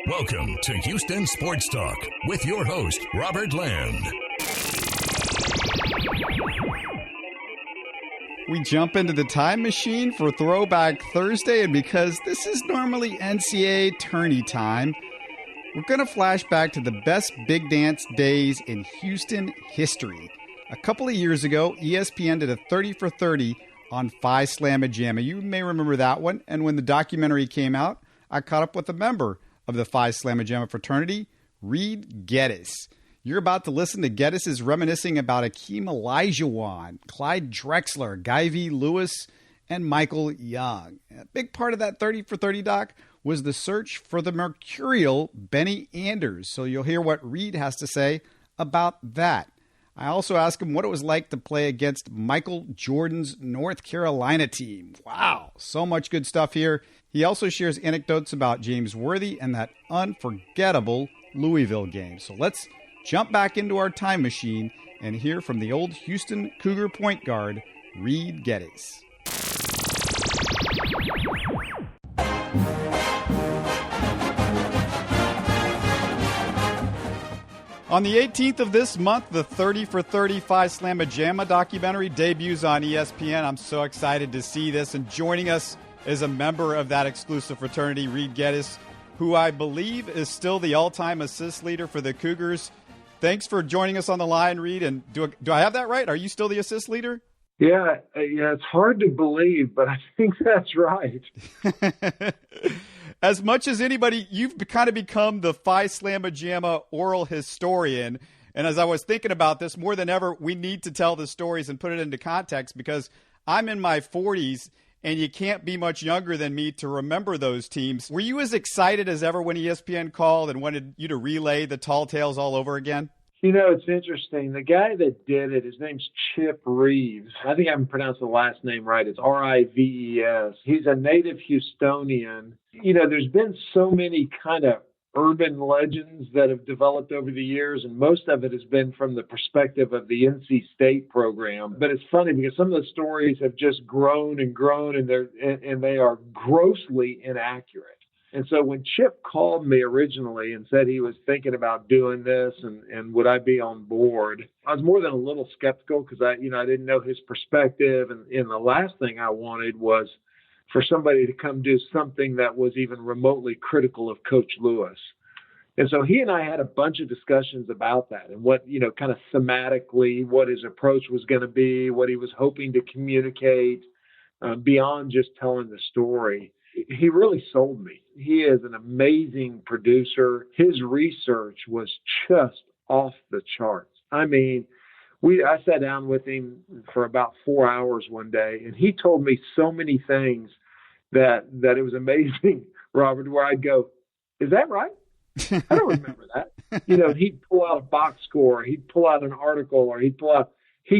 Welcome to Houston Sports Talk with your host, Robert Land. We jump into the time machine for Throwback Thursday, and because this is normally NCAA tourney time, we're going to flash back to the best big dance days in Houston history. A couple of years ago, ESPN did a 30 for 30 on PHI SLAMA JAMA. You may remember that one, and when the documentary came out, I caught up with a member of the PHI SLAMA JAMA fraternity, REID GETTYS. You're about to listen to GETTYS reminiscing about Hakeem Olajuwon, Clyde Drexler, Guy V. Lewis, and Michael Young. A big part of that 30 for 30 doc was the search for the mercurial Benny Anders. So you'll hear what Reed has to say about that. I also asked him what it was like to play against Michael Jordan's North Carolina team. Wow, so much good stuff here. He also shares anecdotes about James Worthy and that unforgettable Louisville game. So let's jump back into our time machine and hear from the old Houston Cougar point guard, REID GETTYS. On the 18th of this month, the 30 for 30 PHI SLAMA JAMA documentary debuts on ESPN. I'm so excited to see this. And joining us is a member of that exclusive fraternity, REID GETTYS, who I believe is still the all-time assist leader for the Cougars. Thanks for joining us on the line, Reed. And do I have that right? Are you still the assist leader? Yeah, it's hard to believe, but I think that's right. As much as anybody, you've kind of become the PHI SLAMA JAMA oral historian. And as I was thinking about this, more than ever, we need to tell the stories and put it into context because I'm in my 40s and you can't be much younger than me to remember those teams. Were you as excited as ever when ESPN called and wanted you to relay the tall tales all over again? You know, it's interesting. The guy that did it, his name's Chip Reeves. I think I haven't pronounced the last name right. It's Rives. He's a native Houstonian. You know, there's been so many kind of urban legends that have developed over the years, and most of it has been from the perspective of the NC State program. But it's funny because some of the stories have just grown and grown, and they are grossly inaccurate. And so when Chip called me originally and said he was thinking about doing this and would I be on board, I was more than a little skeptical because I didn't know his perspective. And the last thing I wanted was for somebody to come do something that was even remotely critical of Coach Lewis. And so he and I had a bunch of discussions about that and what, kind of thematically, what his approach was going to be, what he was hoping to communicate beyond just telling the story. He really sold me. He is an amazing producer. His research was just off the charts. I mean, I sat down with him for about 4 hours one day, and he told me so many things that it was amazing, Robert, where I'd go, is that right? I don't remember that. He'd pull out a box score, he'd pull out an article, or he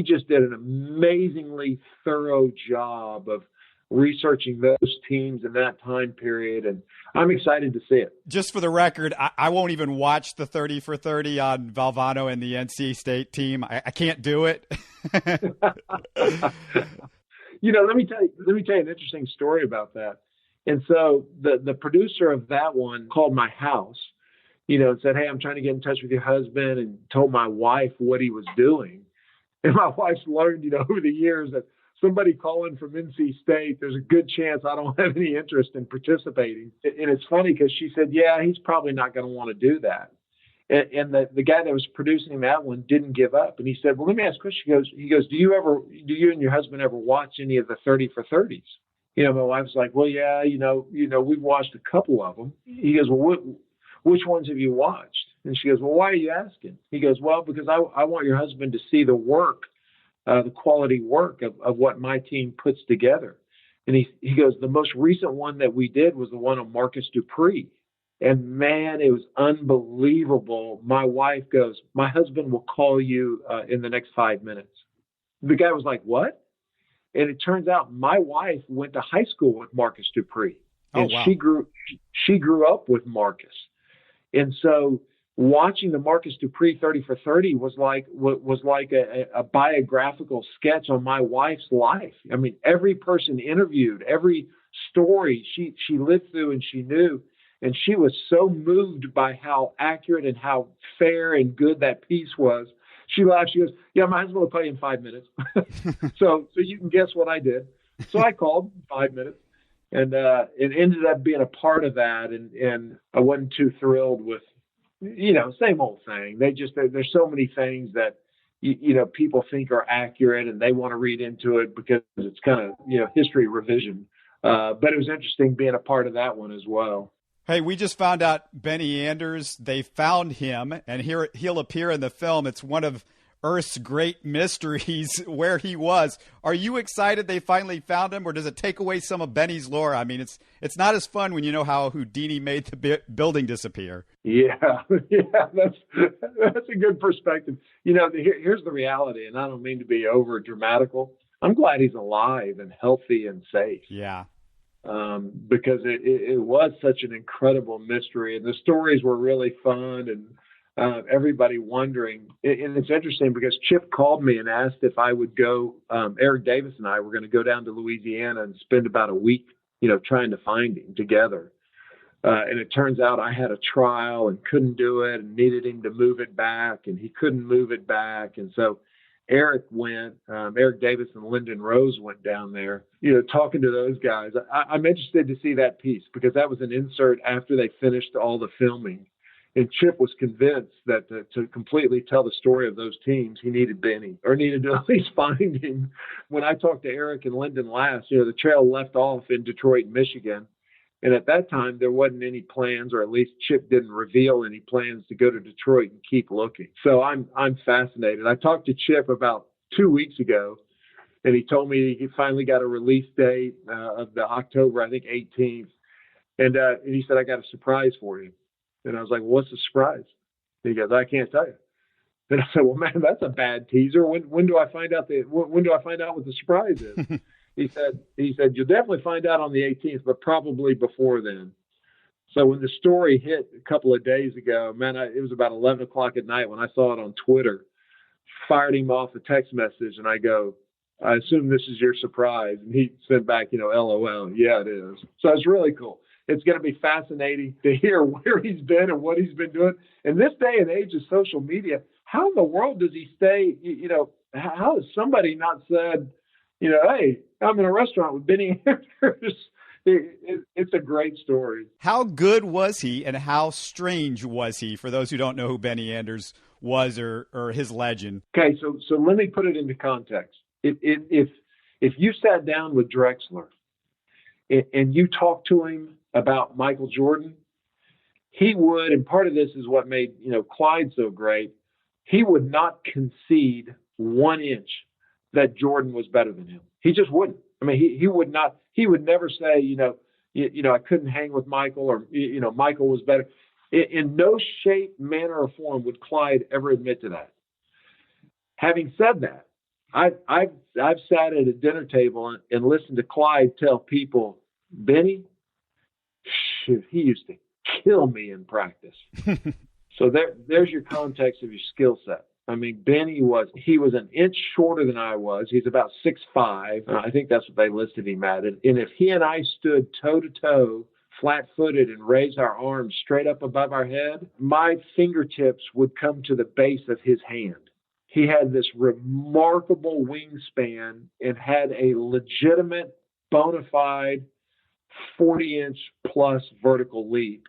just did an amazingly thorough job of researching those teams in that time period, and I'm excited to see it. Just for the record, I won't even watch the 30 for 30 on Valvano and the NC State team. I can't do it. Let me tell you an interesting story about that. And so the producer of that one called my house, and said, hey, I'm trying to get in touch with your husband, and told my wife what he was doing. And my wife's learned, over the years that somebody calling from NC State, there's a good chance I don't have any interest in participating. And it's funny because she said, yeah, he's probably not going to want to do that. And the guy that was producing that one didn't give up. And he said, well, let me ask a question. He goes, do you and your husband ever watch any of the 30 for 30s? My wife's like, well, yeah, we've watched a couple of them. He goes, well, which ones have you watched? And she goes, well, why are you asking? He goes, well, because I want your husband to see the work, the quality work of what my team puts together. And he goes, the most recent one that we did was the one on Marcus Dupree. And man, it was unbelievable. My wife goes, my husband will call you in the next 5 minutes. The guy was like, what? And it turns out my wife went to high school with Marcus Dupree. And wow. She grew up with Marcus. And so watching the Marcus Dupree 30 for 30 was like a biographical sketch on my wife's life. I mean, every person interviewed, every story she lived through and she knew. And she was so moved by how accurate and how fair and good that piece was. She laughed. She goes, yeah, my husband will play in 5 minutes. So you can guess what I did. So I called 5 minutes, and it ended up being a part of that. And I wasn't too thrilled with, same old thing. There's so many things that, people think are accurate and they want to read into it because it's kind of, history revision. But it was interesting being a part of that one as well. Hey, we just found out Benny Anders, they found him, and here he'll appear in the film. It's one of Earth's great mysteries where he was. Are you excited they finally found him, or does it take away some of Benny's lore? I mean, it's not as fun when you know how Houdini made the building disappear. Yeah, that's a good perspective. Here's the reality, and I don't mean to be over dramatical. I'm glad he's alive and healthy and safe. Yeah. Because it was such an incredible mystery, and the stories were really fun, and everybody wondering. And it's interesting because Chip called me and asked if I would go. Eric Davis and I were going to go down to Louisiana and spend about a week, trying to find him together. And it turns out I had a trial and couldn't do it, and needed him to move it back, and he couldn't move it back, and so Eric went. Eric Davis and Lyndon Rose went down there, talking to those guys. I'm interested to see that piece because that was an insert after they finished all the filming. And Chip was convinced that to completely tell the story of those teams, he needed Benny, or needed to at least find him. When I talked to Eric and Lyndon last, the trail left off in Detroit, Michigan. And at that time, there wasn't any plans, or at least Chip didn't reveal any plans to go to Detroit and keep looking. So I'm fascinated. I talked to Chip about 2 weeks ago, and he told me he finally got a release date of the October, I think, 18th. And he said, I got a surprise for you. And I was like, well, what's the surprise? And he goes, I can't tell you. And I said, well, man, that's a bad teaser. When do I find out when do I find out what the surprise is? He said, you'll definitely find out on the 18th, but probably before then. So when the story hit a couple of days ago, man, it was about 11 o'clock at night when I saw it on Twitter, fired him off a text message, and I go, I assume this is your surprise. And he sent back, LOL. Yeah, it is. So it's really cool. It's going to be fascinating to hear where he's been and what he's been doing. In this day and age of social media, how in the world does he stay, how has somebody not said, hey, I'm in a restaurant with Benny Anders. It's a great story. How good was he, and how strange was he, for those who don't know who Benny Anders was or his legend? Okay, so let me put it into context. If you sat down with Drexler and you talked to him about Michael Jordan, he would, and part of this is what made Clyde so great, he would not concede 1 inch that Jordan was better than him. He just wouldn't. I mean, he would not. He would never say, I couldn't hang with Michael, or Michael was better. In no shape, manner, or form would Clyde ever admit to that. Having said that, I've sat at a dinner table and listened to Clyde tell people, Benny, shoot, he used to kill me in practice. So there's your context of your skill set. I mean, Benny was an inch shorter than I was. He's about 6'5". I think that's what they listed him at. And if he and I stood toe to toe, flat-footed, and raised our arms straight up above our head, my fingertips would come to the base of his hand. He had this remarkable wingspan and had a legitimate, bona fide 40-inch plus vertical leap,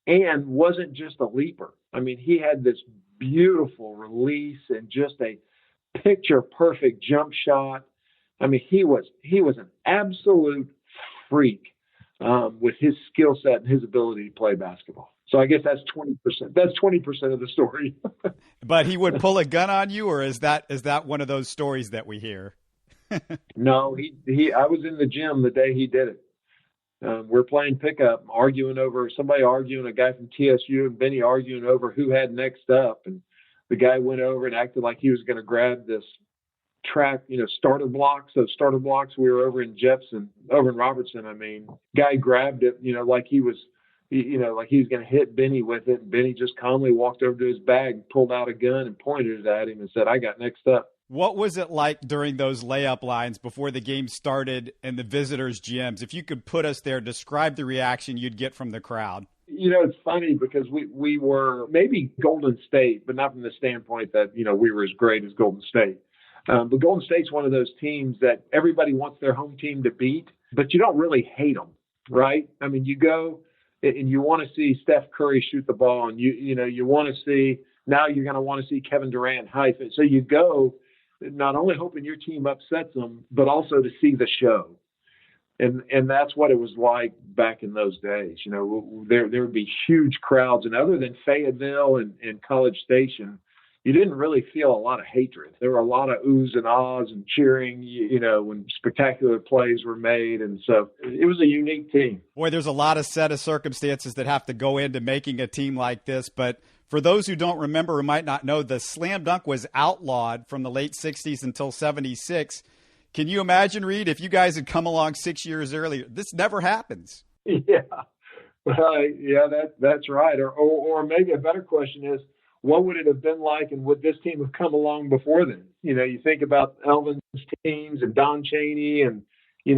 and wasn't just a leaper. I mean, he had this beautiful release and just a picture perfect jump shot. I mean, he was an absolute freak with his skill set and his ability to play basketball. So I guess that's 20%. That's 20% of the story. But he would pull a gun on you, or is that one of those stories that we hear? No, I was in the gym the day he did it. We're playing pickup, somebody arguing, a guy from TSU and Benny arguing over who had next up. And the guy went over and acted like he was going to grab this track, starter blocks. So starter blocks, we were over in Robertson. Guy grabbed it, like he was, like he was going to hit Benny with it. And Benny just calmly walked over to his bag, pulled out a gun and pointed it at him and said, I got next up. What was it like during those layup lines before the game started in the visitors' gyms? If you could put us there, describe the reaction you'd get from the crowd. It's funny because we were maybe Golden State, but not from the standpoint that, we were as great as Golden State. But Golden State's one of those teams that everybody wants their home team to beat, but you don't really hate them, right? I mean, you go and you want to see Steph Curry shoot the ball, and you want to see, now you're going to want to see Kevin Durant hype it. So you go not only hoping your team upsets them, but also to see the show. And that's what it was like back in those days. There would be huge crowds, and other than Fayetteville and College Station, you didn't really feel a lot of hatred. There were a lot of oohs and ahs and cheering, when spectacular plays were made. And so it was a unique team. Boy, there's a lot of set of circumstances that have to go into making a team like this. But for those who don't remember, who might not know, the slam dunk was outlawed from the late 60s until 76. Can you imagine, Reed, if you guys had come along 6 years earlier? This never happens. Yeah. Well, yeah, that's right. Or maybe a better question is, what would it have been like, and would this team have come along before then? You think about Elvin's teams and Don Chaney and,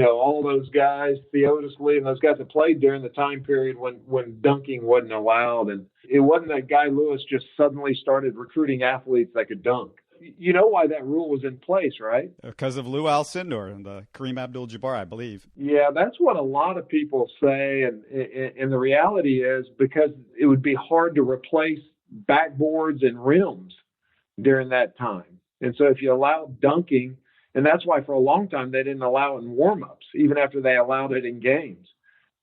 all those guys, Theodis Lee, and those guys that played during the time period when dunking wasn't allowed. And it wasn't that Guy Lewis just suddenly started recruiting athletes that could dunk. You know why that rule was in place, right? Because of Lou Alcindor and Kareem Abdul-Jabbar, I believe. Yeah, that's what a lot of people say. And the reality is because it would be hard to replace backboards and rims during that time. And so if you allow dunking, and that's why for a long time they didn't allow it in warm-ups, even after they allowed it in games,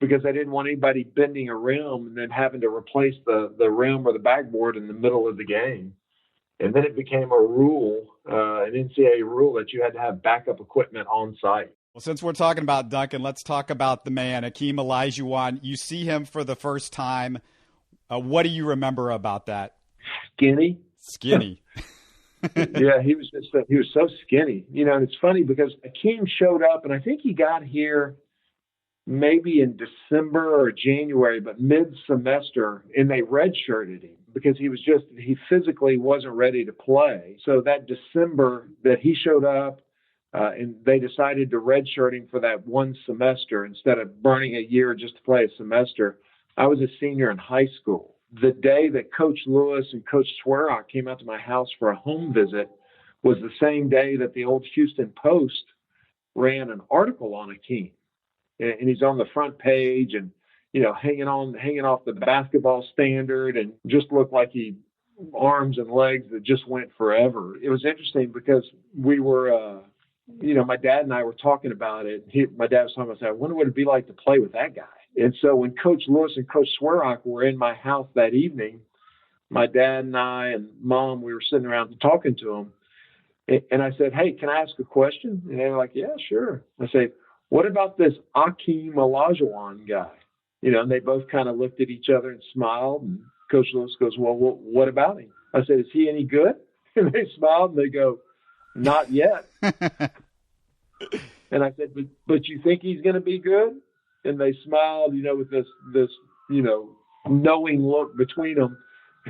because they didn't want anybody bending a rim and then having to replace the rim or the backboard in the middle of the game. And then it became a rule, an NCAA rule, that you had to have backup equipment on site. Well, since we're talking about dunking, let's talk about the man, Hakeem Olajuwon. You see him for the first time. What do you remember about that? Skinny. Yeah, he was so skinny. And it's funny because Hakeem showed up, and I think he got here maybe in December or January, but mid-semester, and they redshirted him because he physically wasn't ready to play. So that December that he showed up, and they decided to redshirt him for that one semester instead of burning a year just to play a semester. I was a senior in high school. The day that Coach Lewis and Coach Swerock came out to my house for a home visit was the same day that the old Houston Post ran an article on Hakeem. And he's on the front page and, hanging off the basketball standard and just looked like he arms and legs that just went forever. It was interesting because we were, my dad and I were talking about it. My dad was talking about, I wonder what it'd be like to play with that guy. And so when Coach Lewis and Coach Swerock were in my house that evening, my dad and I and Mom, we were sitting around talking to them. And I said, hey, can I ask a question? And they were like, yeah, sure. I said, what about this Hakeem Olajuwon guy? And they both kind of looked at each other and smiled. And Coach Lewis goes, well, what about him? I said, is he any good? And they smiled and they go, not yet. And I said, but you think he's going to be good? And they smiled, with this, knowing look between them.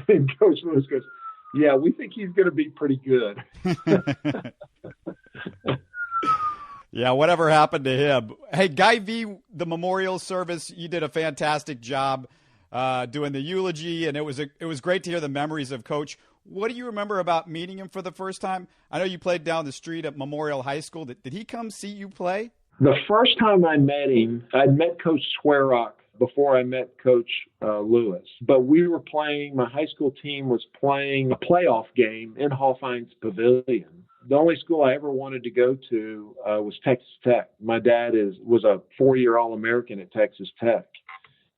And Coach Lewis goes, yeah, we think he's going to be pretty good. Yeah, whatever happened to him. Hey, Guy V, the memorial service, you did a fantastic job doing the eulogy, and it was great to hear the memories of Coach. What do you remember about meeting him for the first time? I know you played down the street at Memorial High School. Did he come see you play? The first time I met him, I'd met Coach Swerock before I met Coach Lewis. But we were playing, my high school team was playing a playoff game in Hallfines Pavilion. The only school I ever wanted to go to was Texas Tech. My dad was a 4-year All-American at Texas Tech.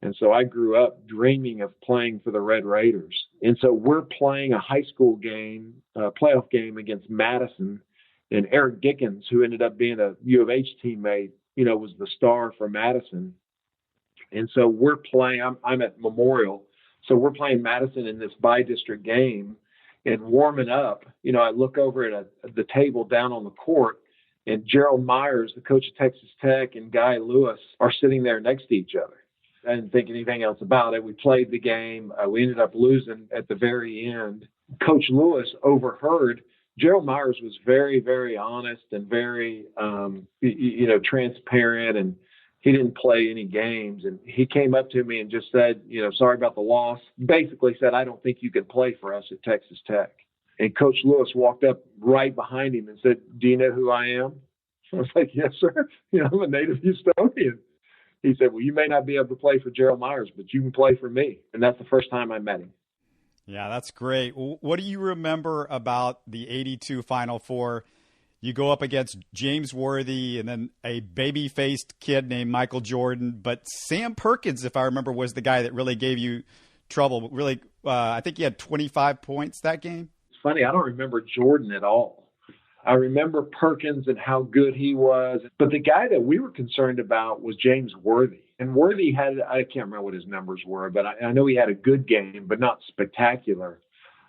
And so I grew up dreaming of playing for the Red Raiders. And so we're playing a high school game, a playoff game against Madison. And Eric Dickens, who ended up being a U of H teammate, was the star for Madison. And so we're playing, I'm at Memorial. So we're playing Madison in this bi-district game. And warming up, I look over at the table down on the court, and Gerald Myers, the coach of Texas Tech, and Guy Lewis are sitting there next to each other. I didn't think anything else about it. We played the game. We ended up losing at the very end. Coach Lewis overheard. Gerald Myers was very, very honest and very, transparent. And he didn't play any games. And he came up to me and just said, sorry about the loss. Basically said, I don't think you can play for us at Texas Tech. And Coach Lewis walked up right behind him and said, do you know who I am? I was like, yes, sir. I'm a native Houstonian. He said, well, you may not be able to play for Gerald Myers, but you can play for me. And that's the first time I met him. Yeah, that's great. What do you remember about the 82 Final Four? You go up against James Worthy and then a baby-faced kid named Michael Jordan. But Sam Perkins, if I remember, was the guy that really gave you trouble. Really, I think he had 25 points that game. It's funny, I don't remember Jordan at all. I remember Perkins and how good he was. But the guy that we were concerned about was James Worthy. And Worthy had, I can't remember what his numbers were, but I know he had a good game, but not spectacular.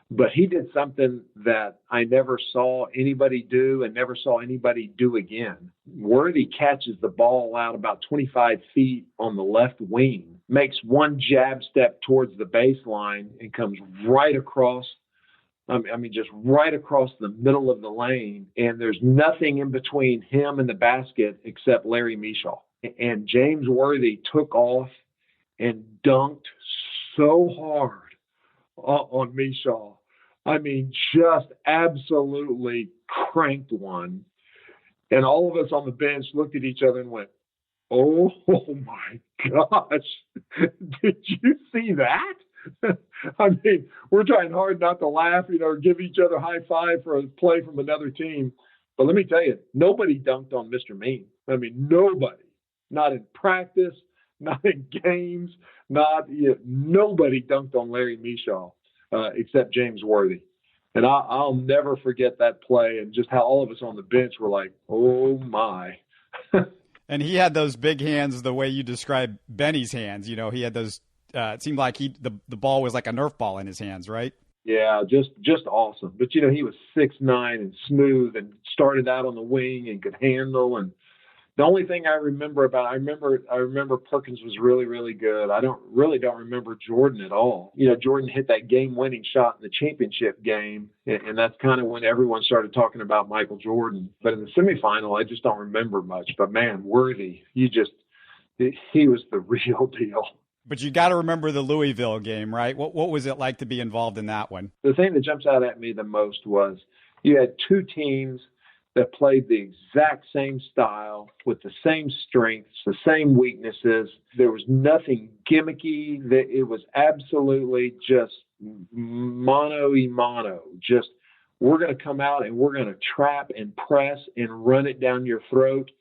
But he did something that I never saw anybody do and never saw anybody do again. Worthy catches the ball out about 25 feet on the left wing, makes one jab step towards the baseline and comes right across, just right across the middle of the lane. And there's nothing in between him and the basket except Larry Mishaw. And James Worthy took off and dunked so hard on Mishaw. Just absolutely cranked one. And all of us on the bench looked at each other and went, oh my gosh, did you see that? We're trying hard not to laugh, or give each other high five for a play from another team. But let me tell you, nobody dunked on Mr. Mean. Nobody. Not in practice, not in games, nobody dunked on Larry Mishaw. Except James Worthy. And I'll never forget that play and just how all of us on the bench were like, oh, my. And he had those big hands the way you described Benny's hands. He had those it seemed like the ball was like a Nerf ball in his hands, right? Yeah, just awesome. But, he was 6'9" and smooth and started out on the wing and could handle. And the only thing I remember I remember Perkins was really, really good. I don't remember Jordan at all. Jordan hit that game-winning shot in the championship game, and that's kind of when everyone started talking about Michael Jordan. But in the semifinal, I just don't remember much. But man, Worthy, he was the real deal. But you got to remember the Louisville game, right? What was it like to be involved in that one? The thing that jumps out at me the most was you had two teams that played the exact same style with the same strengths, the same weaknesses. There was nothing gimmicky. It was absolutely just mano a mano. Just, we're going to come out and we're going to trap and press and run it down your throat.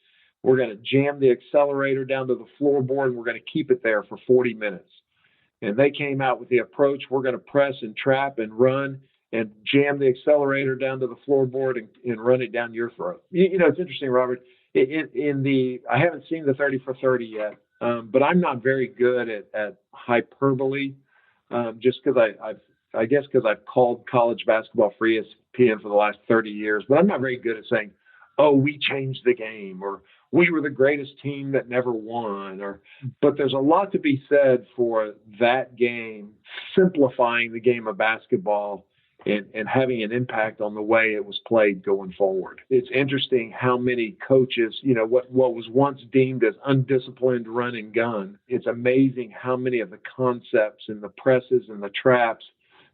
We're going to jam the accelerator down to the floorboard and we're going to keep it there for 40 minutes. And they came out with the approach, we're going to press and trap and run and jam the accelerator down to the floorboard and run it down your throat. It's interesting, Robert. I haven't seen the 30 for 30 yet, but I'm not very good at hyperbole, just because I've called college basketball for ESPN for the last 30 years. But I'm not very good at saying, "Oh, we changed the game," or "We were the greatest team that never won." But there's a lot to be said for that game simplifying the game of basketball and having an impact on the way it was played going forward. It's interesting how many coaches, what was once deemed as undisciplined run and gun, it's amazing how many of the concepts and the presses and the traps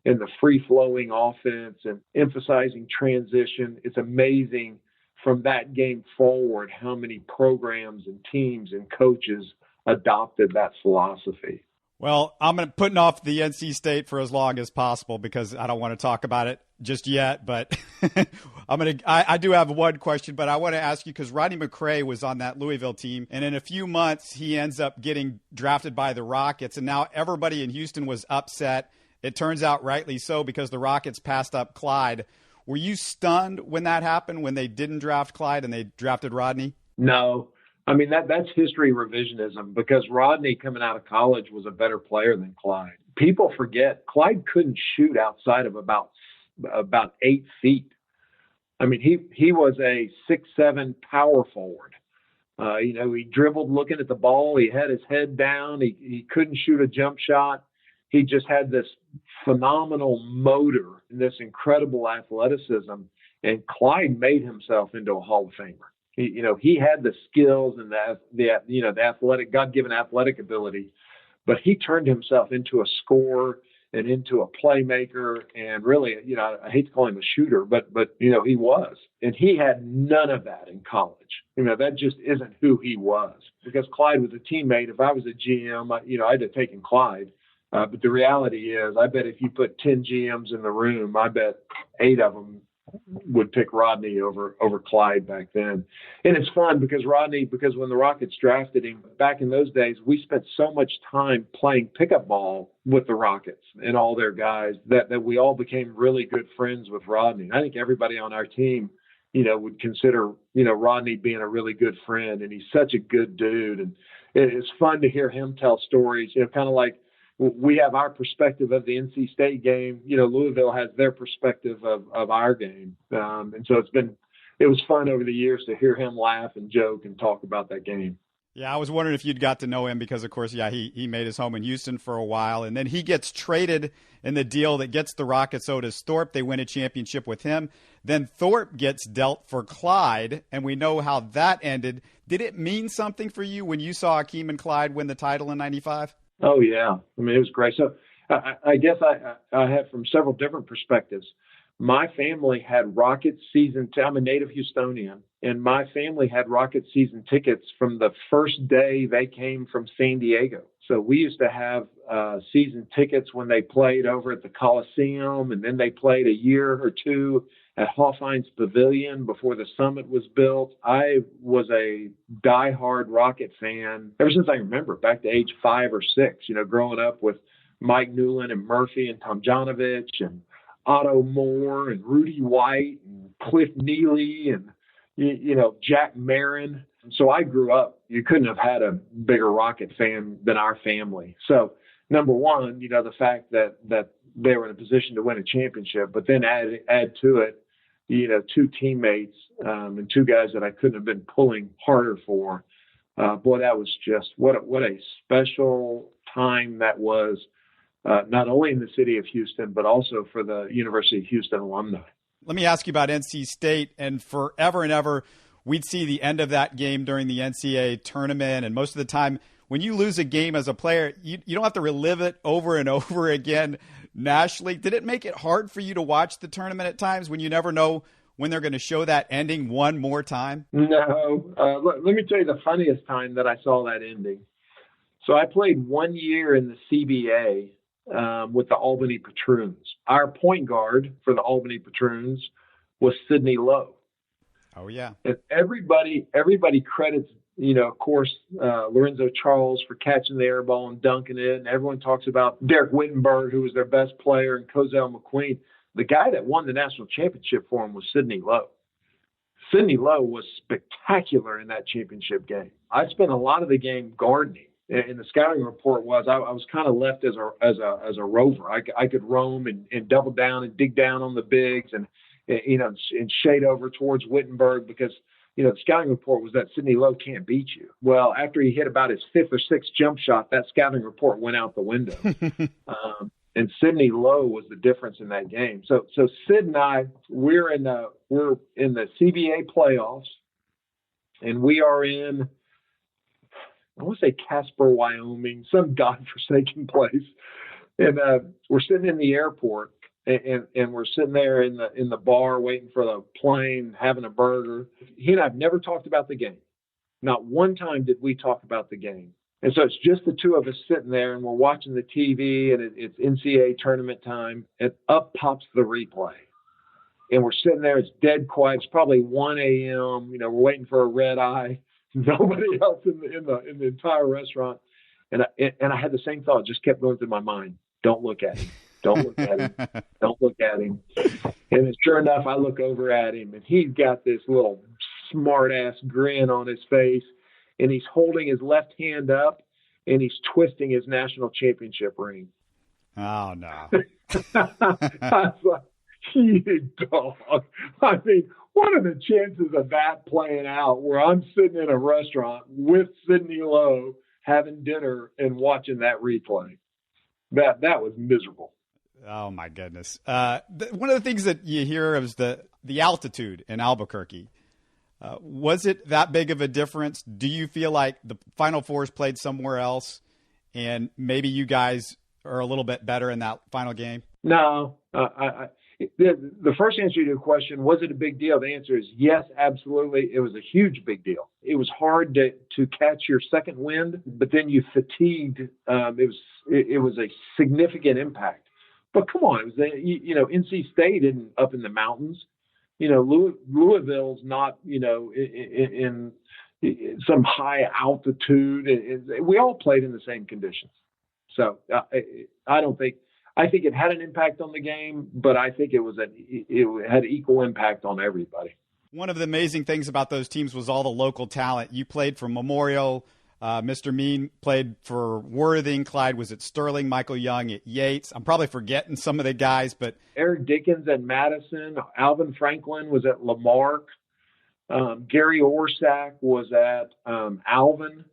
and the free-flowing offense and emphasizing transition, it's amazing from that game forward how many programs and teams and coaches adopted that philosophy. Well, I'm putting off the NC State for as long as possible because I don't want to talk about it just yet. But I do have one question, but I want to ask you because Rodney McCray was on that Louisville team, and in a few months he ends up getting drafted by the Rockets, and now everybody in Houston was upset. It turns out rightly so because the Rockets passed up Clyde. Were you stunned when that happened, when they didn't draft Clyde and they drafted Rodney? No. That's history revisionism because Rodney coming out of college was a better player than Clyde. People forget Clyde couldn't shoot outside of about 8 feet. He was a 6'7" power forward. He dribbled looking at the ball. He had his head down. He couldn't shoot a jump shot. He just had this phenomenal motor and this incredible athleticism. And Clyde made himself into a Hall of Famer. He had the skills and the athletic, God-given athletic ability, but he turned himself into a scorer and into a playmaker, and really, I hate to call him a shooter, but he was, and he had none of that in college. That just isn't who he was, because Clyde was a teammate. If I was a GM, I'd have taken Clyde. But the reality is, I bet if you put 10 GMs in the room, I bet 8 of them would pick Rodney over Clyde back then. And it's fun because when the Rockets drafted him back in those days, we spent so much time playing pickup ball with the Rockets and all their guys that we all became really good friends with Rodney. I think everybody on our team, would consider, Rodney being a really good friend, and he's such a good dude. And it's fun to hear him tell stories, kind of like, we have our perspective of the NC State game. Louisville has their perspective of our game. And so it was fun over the years to hear him laugh and joke and talk about that game. Yeah, I was wondering if you'd got to know him because, of course, he made his home in Houston for a while, and then he gets traded in the deal that gets the Rockets. So does Thorpe. They win a championship with him. Then Thorpe gets dealt for Clyde, and we know how that ended. Did it mean something for you when you saw Hakeem and Clyde win the title in '95? Oh, yeah. It was great. So I guess I have from several different perspectives. My family had Rocket season. I'm a native Houstonian, and my family had Rocket season tickets from the first day they came from San Diego. So we used to have season tickets when they played over at the Coliseum, and then they played a year or two at Hoffheinz Pavilion before the Summit was built. I was a diehard Rocket fan ever since I remember, back to age 5 or 6, growing up with Mike Newland and Murphy and Tomjanovich and Otto Moore and Rudy White and Cliff Neely and, Jack Marin. So I grew up, you couldn't have had a bigger Rocket fan than our family. So number one, the fact that they were in a position to win a championship, but then add to it, 2 teammates and 2 guys that I couldn't have been pulling harder for. Boy, that was just what a special time that was, not only in the city of Houston, but also for the University of Houston alumni. Let me ask you about NC State. And forever and ever, we'd see the end of that game during the NCAA tournament. And most of the time, when you lose a game as a player, you don't have to relive it over and over again nationally. Did it make it hard for you to watch the tournament at times when you never know when they're going to show that ending one more time? No. Let me tell you the funniest time that I saw that ending. So I played 1 year in the CBA with the Albany Patroons. Our point guard for the Albany Patroons was Sidney Lowe. Oh, yeah. And everybody credits, of course, Lorenzo Charles for catching the air ball and dunking it. And everyone talks about Derek Wittenberg, who was their best player, and Cozell McQueen. The guy that won the national championship for him was Sidney Lowe. Sidney Lowe was spectacular in that championship game. I spent a lot of the game gardening. And the scouting report was I was kind of left as a rover. I could roam and double down and dig down on the bigs and shade over towards Wittenberg because, the scouting report was that Sidney Lowe can't beat you. Well, after he hit about his 5th or 6th jump shot, that scouting report went out the window. And Sidney Lowe was the difference in that game. So Sid and I, we're in the CBA playoffs, and we are in, I want to say Casper, Wyoming, some godforsaken place. And we're sitting in the airport, and we're sitting there in the bar waiting for the plane, having a burger. He and I have never talked about the game. Not one time did we talk about the game. And so it's just the 2 of us sitting there, and we're watching the TV, and it's NCAA tournament time, and up pops the replay. And we're sitting there, it's dead quiet. It's probably 1 a.m. We're waiting for a red eye. Nobody else in the entire restaurant. And I had the same thought, just kept going through my mind. Don't look at him. Don't look at him. Don't look at him. And sure enough, I look over at him, and he's got this little smart-ass grin on his face, and he's holding his left hand up, and he's twisting his national championship ring. Oh, no. I was like, you dog. I mean, what are the chances of that playing out where I'm sitting in a restaurant with Sidney Lowe having dinner and watching that replay? That was miserable. Oh, my goodness. One of the things that you hear is the altitude in Albuquerque. Was it that big of a difference? Do you feel like the Final Fours played somewhere else and maybe you guys are a little bit better in that final game? No. The first answer to your question, was it a big deal? The answer is yes, absolutely. It was a huge big deal. It was hard to catch your second wind, but then you fatigued. It was a significant impact. But come on, it was NC State isn't up in the mountains. Louisville's not in some high altitude. We all played in the same conditions. So I think it had an impact on the game, but I think it had equal impact on everybody. One of the amazing things about those teams was all the local talent. You played for Memorial. Mr. Mean played for Worthing. Clyde was at Sterling. Michael Young at Yates. I'm probably forgetting some of the guys, but Eric Dickens at Madison. Alvin Franklin was at Lamarck. Gary Orsack was at Alvin.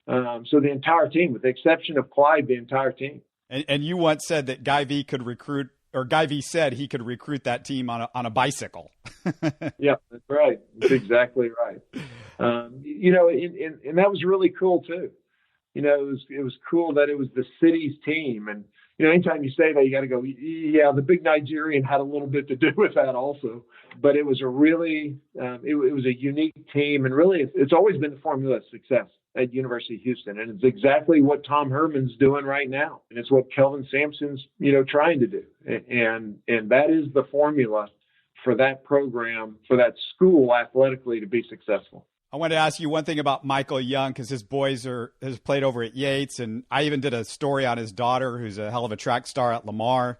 So the entire team, with the exception of Clyde, the entire team. And you once said that Guy V said he could recruit that team on a bicycle. Yeah, that's right. That's exactly right. And that was really cool too. It was cool that it was the city's team. And, anytime you say that, you got to go, yeah, the big Nigerian had a little bit to do with that also. But it was a really, it was a unique team. And really, it's always been the formula of success at University of Houston. And it's exactly what Tom Herman's doing right now. And it's what Kelvin Sampson's, trying to do. And that is the formula for that program, for that school athletically to be successful. I wanted to ask you one thing about Michael Young, because his boys has played over at Yates, and I even did a story on his daughter, who's a hell of a track star at Lamar.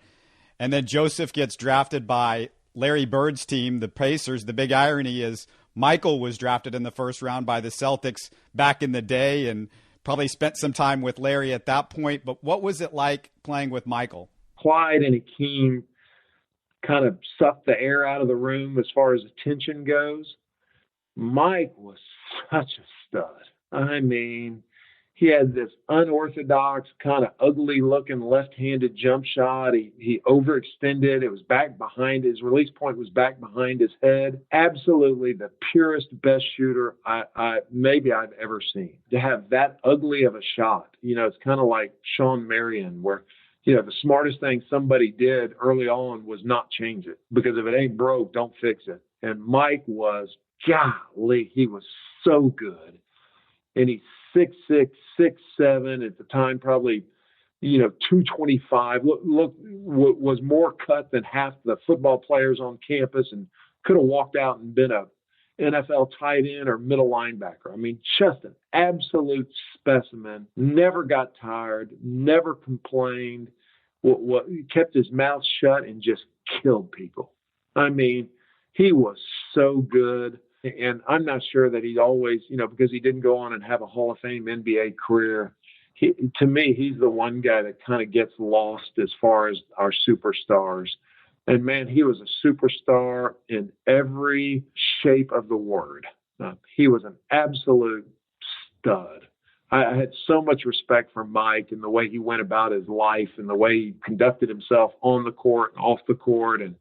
And then Joseph gets drafted by Larry Bird's team, the Pacers. The big irony is Michael was drafted in the first round by the Celtics back in the day, and probably spent some time with Larry at that point. But what was it like playing with Michael? Clyde and Hakeem kind of sucked the air out of the room as far as attention goes. Mike was such a stud. I mean, he had this unorthodox, kind of ugly-looking left-handed jump shot. He overextended. It was back behind his release point was back behind his head. Absolutely the purest, best shooter maybe I've ever seen. To have that ugly of a shot, it's kind of like Sean Marion, where the smartest thing somebody did early on was not change it, because if it ain't broke, don't fix it. And Mike was, golly, he was so good. And he's 6'6", 6'7", at the time, probably, 225. Look, was more cut than half the football players on campus, and could have walked out and been a NFL tight end or middle linebacker. I mean, just an absolute specimen. Never got tired, never complained. Kept his mouth shut and just killed people. I mean, he was so good. And I'm not sure that he'd always, because he didn't go on and have a Hall of Fame NBA career. To me, he's the one guy that kind of gets lost as far as our superstars. And, man, he was a superstar in every shape of the word. He was an absolute stud. I had so much respect for Mike and the way he went about his life and the way he conducted himself on the court and off the court, and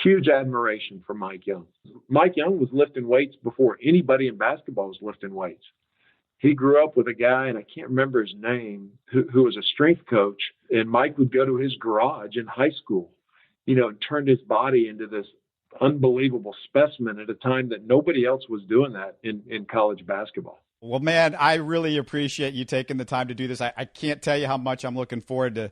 huge admiration for Mike Young. Mike Young was lifting weights before anybody in basketball was lifting weights. He grew up with a guy, and I can't remember his name, who was a strength coach, and Mike would go to his garage in high school, and turned his body into this unbelievable specimen at a time that nobody else was doing that in college basketball. Well, man, I really appreciate you taking the time to do this. I can't tell you how much I'm looking forward to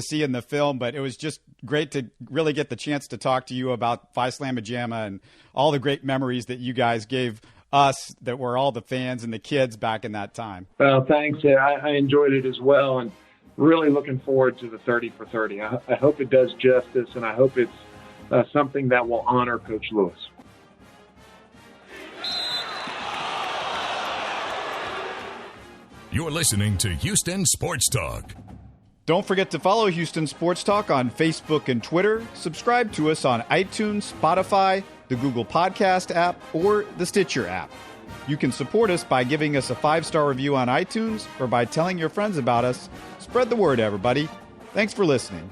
seeing the film, but it was just great to really get the chance to talk to you about PHI SLAMA JAMA and all the great memories that you guys gave us that were all the fans and the kids back in that time. Well, thanks. I enjoyed it as well, and really looking forward to the 30 for 30. I hope it does justice, and I hope it's something that will honor Coach Lewis. You're listening to Houston Sports Talk. Don't forget to follow Houston Sports Talk on Facebook and Twitter. Subscribe to us on iTunes, Spotify, the Google Podcast app, or the Stitcher app. You can support us by giving us a 5-star review on iTunes or by telling your friends about us. Spread the word, everybody. Thanks for listening.